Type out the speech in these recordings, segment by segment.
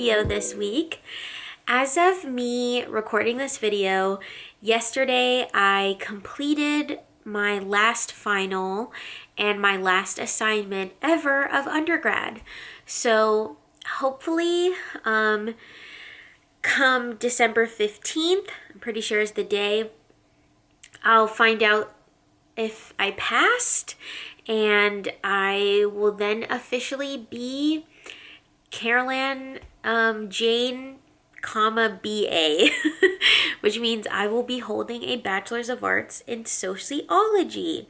video this week. As of me recording this video, yesterday I completed my last final and my last assignment ever of undergrad. So hopefully, come December 15th, I'm pretty sure is the day, I'll find out if I passed, and I will then officially be Carolann Jane, BA, which means I will be holding a Bachelor's of Arts in Sociology.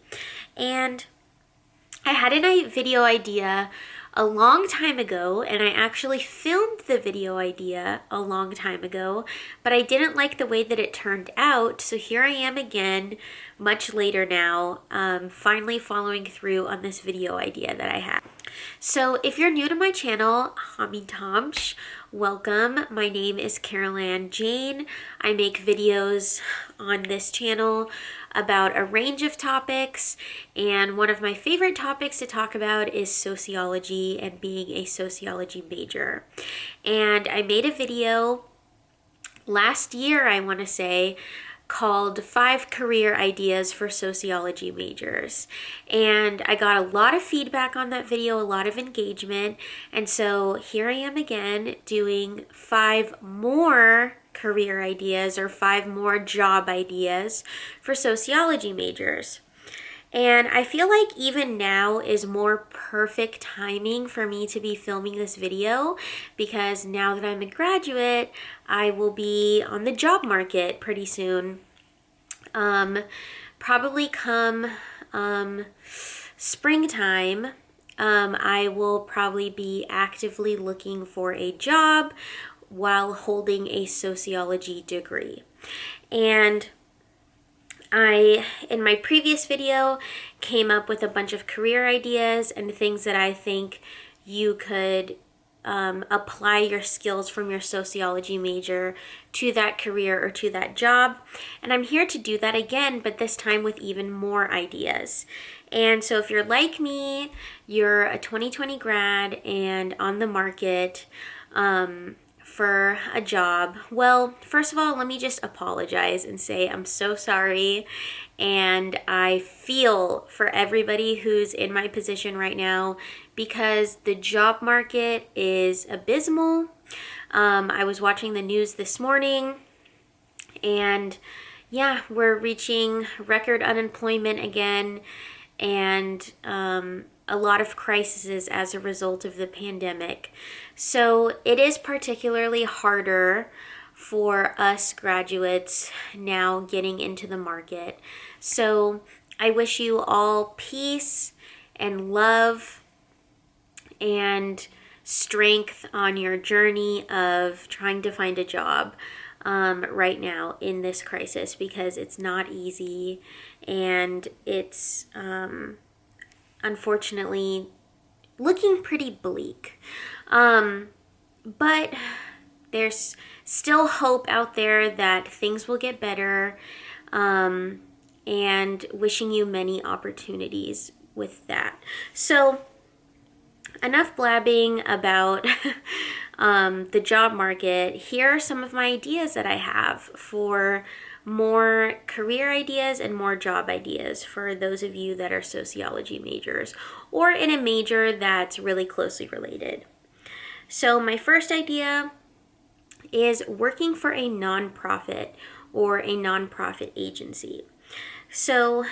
And I had a video idea a long time ago, and I actually filmed the video idea a long time ago, but I didn't like the way that it turned out, so here I am again, much later now, finally following through on this video idea that I had. So if you're new to my channel, Hamiintamc, welcome. My name is Carolann Jane. I make videos on this channel about a range of topics, and one of my favorite topics to talk about is sociology and being a sociology major. And I made a video last year, I want to say, called 5 Career Ideas for Sociology Majors. And I got a lot of feedback on that video, a lot of engagement. And so here I am again doing 5 more career ideas or 5 more job ideas for sociology majors. And I feel like even now is more perfect timing for me to be filming this video, because now that I'm a graduate, I will be on the job market pretty soon. Probably come springtime, I will probably be actively looking for a job while holding a sociology degree. And I, in my previous video, came up with a bunch of career ideas and things that I think you could apply your skills from your sociology major to that career or to that job. And I'm here to do that again, but this time with even more ideas. And so if you're like me, you're a 2020 grad and on the market, for a job, well, first of all, let me just apologize and say I'm so sorry, and I feel for everybody who's in my position right now, because the job market is abysmal. I was watching the news this morning, and yeah, we're reaching record unemployment again, and a lot of crises as a result of the pandemic. So it is particularly harder for us graduates now getting into the market. So I wish you all peace and love and strength on your journey of trying to find a job right now in this crisis, because it's not easy, and it's unfortunately looking pretty bleak. But there's still hope out there that things will get better, and wishing you many opportunities with that. So enough blabbing about the job market. Here are some of my ideas that I have for more career ideas and more job ideas for those of you that are sociology majors or in a major that's really closely related. So my first idea is working for a nonprofit or a nonprofit agency. So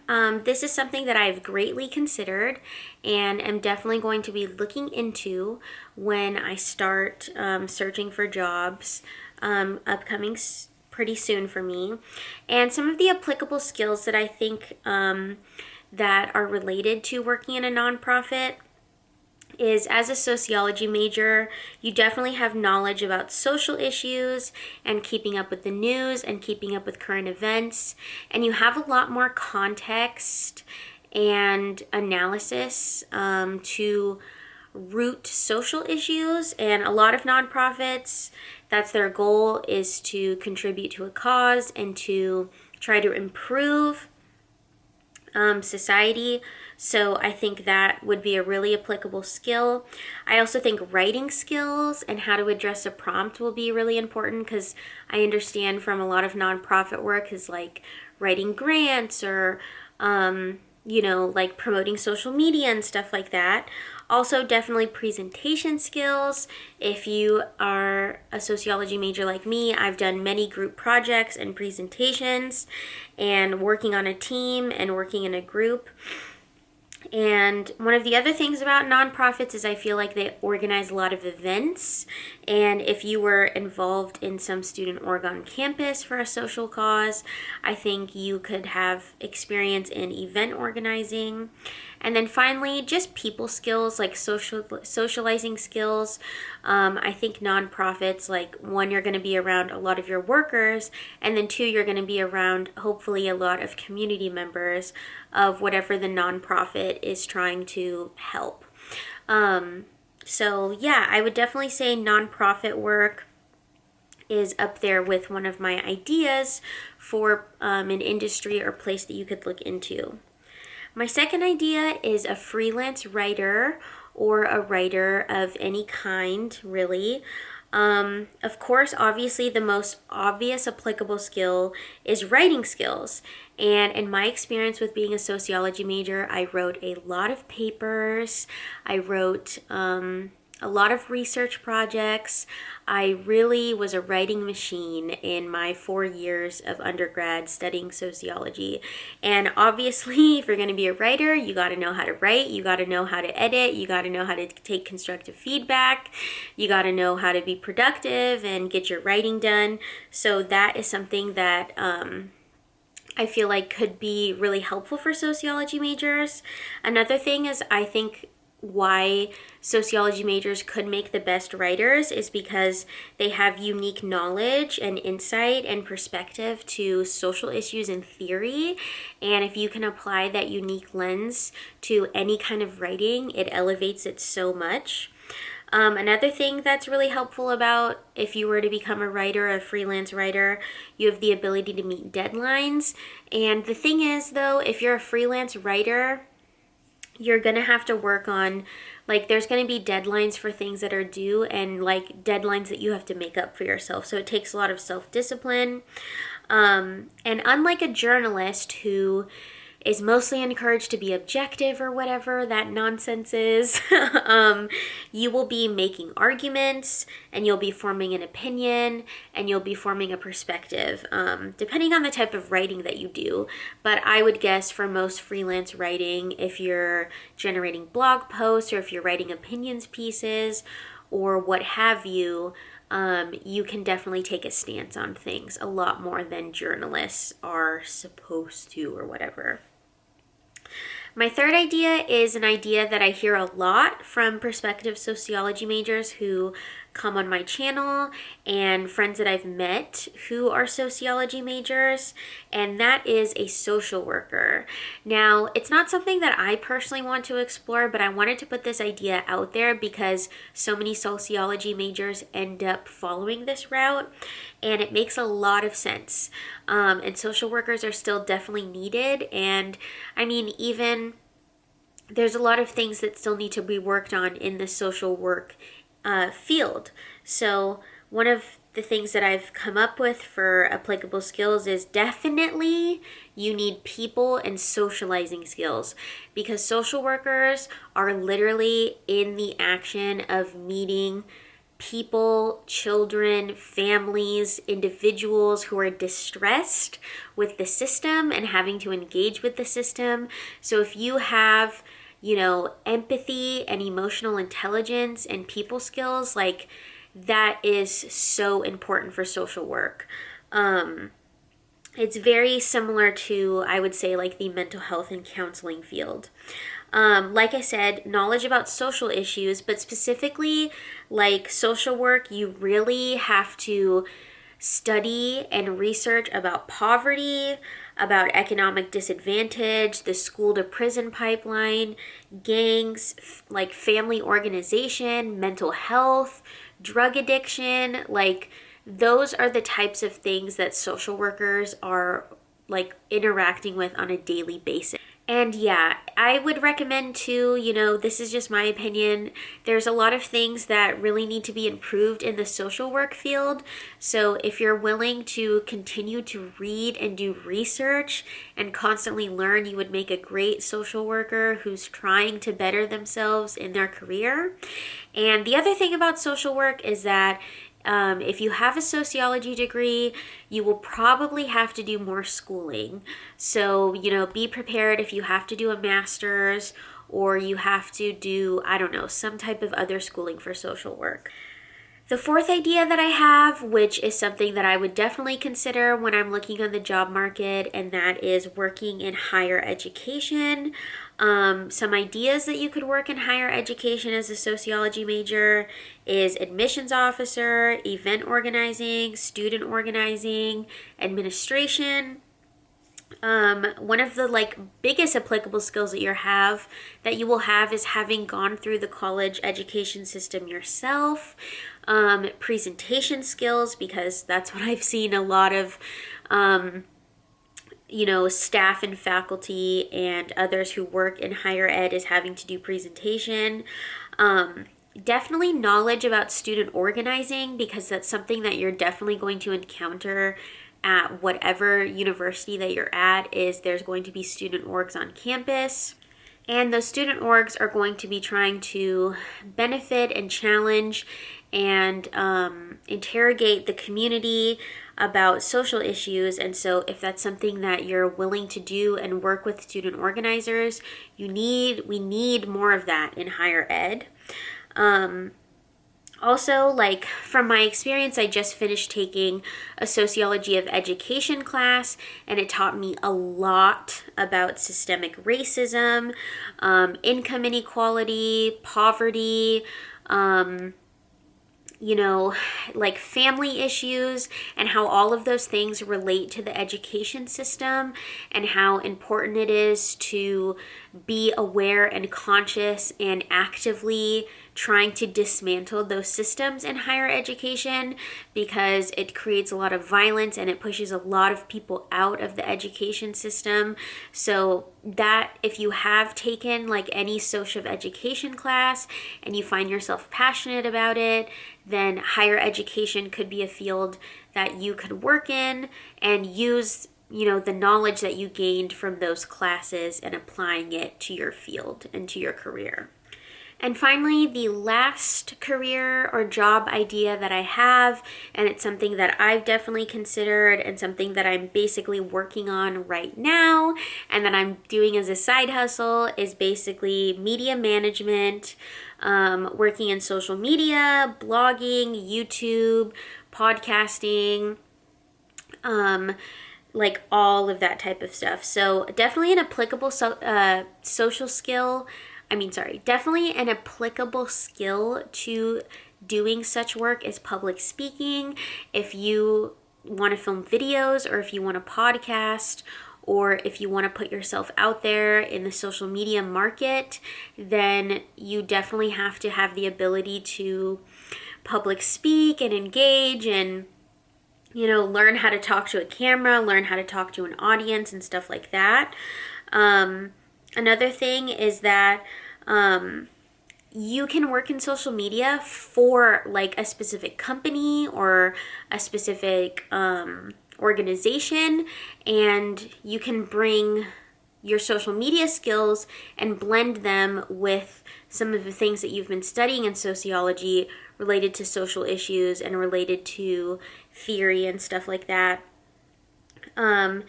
this is something that I've greatly considered and am definitely going to be looking into when I start searching for jobs upcoming pretty soon for me. And some of the applicable skills that I think that are related to working in a nonprofit is, as a sociology major, you definitely have knowledge about social issues and keeping up with the news and keeping up with current events, and you have a lot more context and analysis to root social issues. And a lot of nonprofits, that's their goal, is to contribute to a cause and to try to improve society. So I think that would be a really applicable skill. I also think writing skills and how to address a prompt will be really important, because I understand from a lot of nonprofit work is like writing grants or, like promoting social media and stuff like that. Also, definitely presentation skills. If you are a sociology major like me, I've done many group projects and presentations and working on a team and working in a group. And one of the other things about nonprofits is I feel like they organize a lot of events. And if you were involved in some student org on campus for a social cause, I think you could have experience in event organizing. And then finally, just people skills, like socializing skills. I think nonprofits, like, one, you're going to be around a lot of your workers, and then two, you're going to be around hopefully a lot of community members of whatever the nonprofit is trying to help. So yeah, I would definitely say nonprofit work is up there with one of my ideas for an industry or place that you could look into. My second idea is a freelance writer, or a writer of any kind, really. Of course, obviously, the most obvious applicable skill is writing skills. And in my experience with being a sociology major, I wrote a lot of papers. I wrote a lot of research projects. I really was a writing machine in my 4 years of undergrad studying sociology. And obviously, if you're going to be a writer, you got to know how to write, you got to know how to edit, you got to know how to take constructive feedback, you got to know how to be productive and get your writing done. So that is something that I feel like could be really helpful for sociology majors. Another thing is, I think why sociology majors could make the best writers is because they have unique knowledge and insight and perspective to social issues and theory. And if you can apply that unique lens to any kind of writing, it elevates it so much. Another thing that's really helpful about if you were to become a writer, a freelance writer, you have the ability to meet deadlines. And the thing is, though, if you're a freelance writer, you're going to have to work on, like, there's going to be deadlines for things that are due, and like deadlines that you have to make up for yourself. So it takes a lot of self-discipline. And unlike a journalist who is mostly encouraged to be objective or whatever that nonsense is, you will be making arguments, and you'll be forming an opinion, and you'll be forming a perspective, depending on the type of writing that you do. But I would guess for most freelance writing, if you're generating blog posts or if you're writing opinions pieces or what have you, you can definitely take a stance on things a lot more than journalists are supposed to or whatever. My third idea is an idea that I hear a lot from prospective sociology majors who come on my channel and friends that I've met who are sociology majors, and that is a social worker. Now, it's not something that I personally want to explore, but I wanted to put this idea out there because so many sociology majors end up following this route, and it makes a lot of sense. And social workers are still definitely needed, and I mean, even there's a lot of things that still need to be worked on in the social work field. So one of the things that I've come up with for applicable skills is definitely you need people and socializing skills, because social workers are literally in the action of meeting people, children, families, individuals who are distressed with the system and having to engage with the system. So if you have, empathy and emotional intelligence and people skills, like, that is so important for social work. It's very similar to, I would say, like the mental health and counseling field. Like I said, knowledge about social issues, but specifically like social work, you really have to study and research about poverty, about economic disadvantage, the school to prison pipeline, gangs, like family organization, mental health, drug addiction. Like, those are the types of things that social workers are like interacting with on a daily basis. And yeah, I would recommend too, this is just my opinion. There's a lot of things that really need to be improved in the social work field. So if you're willing to continue to read and do research and constantly learn, you would make a great social worker who's trying to better themselves in their career. And the other thing about social work is that if you have a sociology degree, you will probably have to do more schooling. So, be prepared if you have to do a master's or you have to do, I don't know, some type of other schooling for social work. The fourth idea that I have, which is something that I would definitely consider when I'm looking on the job market, and that is working in higher education. Some ideas that you could work in higher education as a sociology major is admissions officer, event organizing, student organizing, administration. One of the biggest applicable skills that you will have is having gone through the college education system yourself. Presentation skills, because that's what I've seen a lot of staff and faculty and others who work in higher ed is having to do presentation. Definitely knowledge about student organizing, because that's something that you're definitely going to encounter at whatever university that you're at. Is there's going to be student orgs on campus, and those student orgs are going to be trying to benefit and challenge and interrogate the community about social issues. And so if that's something that you're willing to do and work with student organizers, we need more of that in higher ed. Also, from my experience, I just finished taking a sociology of education class, and it taught me a lot about systemic racism, income inequality, poverty, family issues, and how all of those things relate to the education system, and how important it is to be aware and conscious and actively trying to dismantle those systems in higher education, because it creates a lot of violence and it pushes a lot of people out of the education system. So that if you have taken any social education class and you find yourself passionate about it, then higher education could be a field that you could work in and use the knowledge that you gained from those classes and applying it to your field and to your career. And finally, the last career or job idea that I have, and it's something that I've definitely considered and something that I'm basically working on right now and that I'm doing as a side hustle, is basically media management, working in social media, blogging, YouTube, podcasting, all of that type of stuff. So definitely an applicable definitely an applicable skill to doing such work is public speaking. If you want to film videos, or if you want to podcast, or if you want to put yourself out there in the social media market, then you definitely have to have the ability to public speak and engage and learn how to talk to a camera, learn how to talk to an audience and stuff like that. Another thing is that you can work in social media for a specific company or a specific organization, and you can bring your social media skills and blend them with some of the things that you've been studying in sociology related to social issues and related to theory and stuff like that. And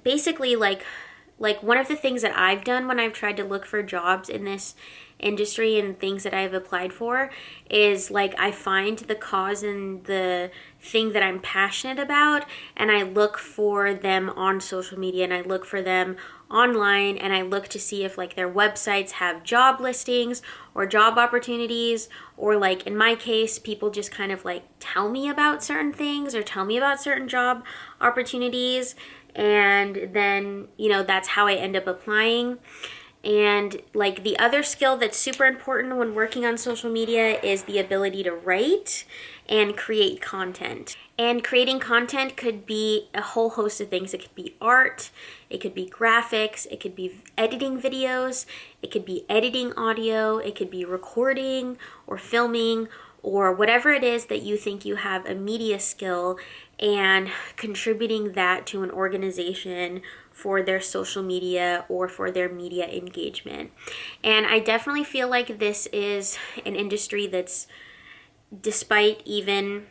basically one of the things that I've done when I've tried to look for jobs in this industry and things that I've applied for is I find the cause and the thing that I'm passionate about, and I look for them on social media, and I look for them online, and I look to see if their websites have job listings or job opportunities, or in my case, people just kind of tell me about certain things or tell me about certain job opportunities. And then, that's how I end up applying. And like the other skill that's super important when working on social media is the ability to write and create content. And creating content could be a whole host of things. It could be art, it could be graphics, it could be editing videos, it could be editing audio, it could be recording or filming, or whatever it is that you think you have a media skill, and contributing that to an organization for their social media or for their media engagement. And I definitely feel like this is an industry that's, despite even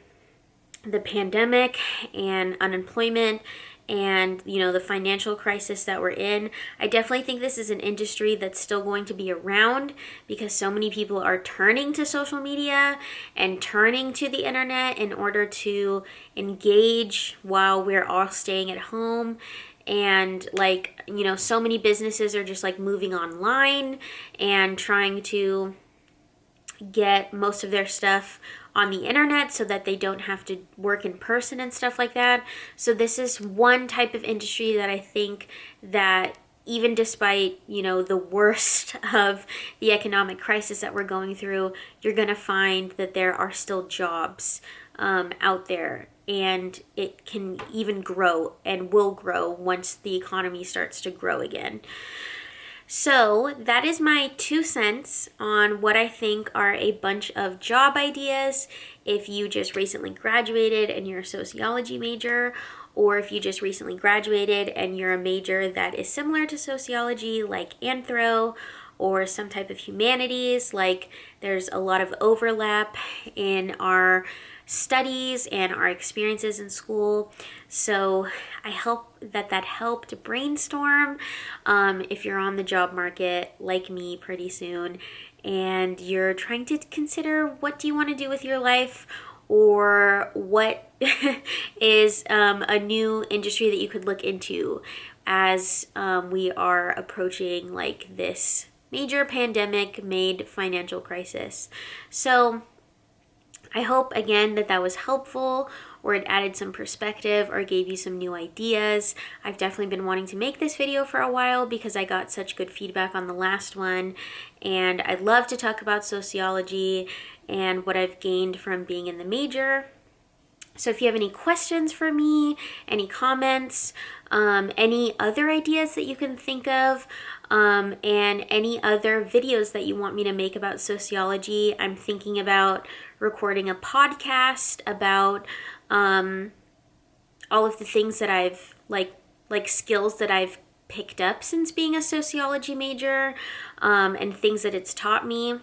the pandemic and unemployment and the financial crisis that we're in, I definitely think this is an industry that's still going to be around, because so many people are turning to social media and turning to the internet in order to engage while we're all staying at home. And so many businesses are just like moving online and trying to get most of their stuff on the internet so that they don't have to work in person and stuff like that. So this is one type of industry that I think that even despite, the worst of the economic crisis that we're going through, you're going to find that there are still jobs out there, and it can even grow and will grow once the economy starts to grow again. So that is my 2 cents on what I think are a bunch of job ideas if you just recently graduated and you're a sociology major, or if you just recently graduated and you're a major that is similar to sociology, like anthro, or some type of humanities. Like, there's a lot of overlap in our studies and our experiences in school. So I hope that helped brainstorm if you're on the job market like me pretty soon and you're trying to consider, what do you want to do with your life, or what is a new industry that you could look into as we are approaching like this major pandemic made financial crisis. So I hope, again, that was helpful, or it added some perspective or gave you some new ideas. I've definitely been wanting to make this video for a while because I got such good feedback on the last one, and I'd love to talk about sociology and what I've gained from being in the major. So if you have any questions for me, any comments, any other ideas that you can think of, and any other videos that you want me to make about sociology, I'm thinking about recording a podcast about all of the things that I've like skills that I've picked up since being a sociology major, and things that it's taught me.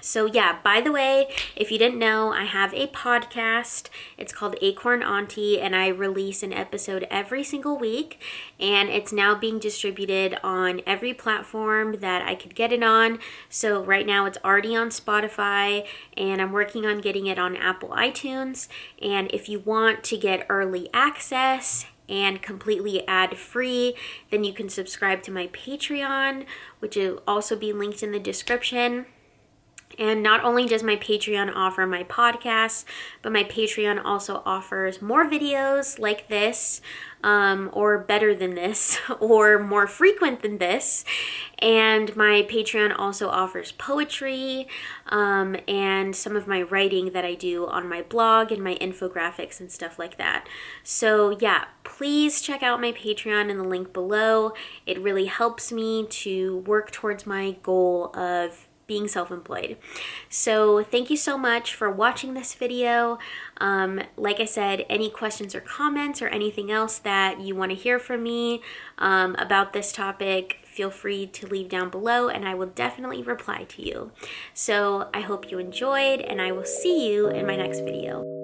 So yeah, by the way, if you didn't know, I have a podcast. It's called Acorn Auntie, and I release an episode every single week, and it's now being distributed on every platform that I could get it on. So right now it's already on Spotify, and I'm working on getting it on Apple iTunes. And if you want to get early access and completely ad-free, then you can subscribe to my Patreon, which will also be linked in the description. And not only does my Patreon offer my podcast, but my Patreon also offers more videos like this, or better than this, or more frequent than this. And my Patreon also offers poetry, and some of my writing that I do on my blog and my infographics and stuff like that. So yeah, please check out my Patreon in the link below. It really helps me to work towards my goal of being self-employed. So thank you so much for watching this video. Like I said, any questions or comments or anything else that you want to hear from me about this topic, feel free to leave down below and I will definitely reply to you. So I hope you enjoyed, and I will see you in my next video.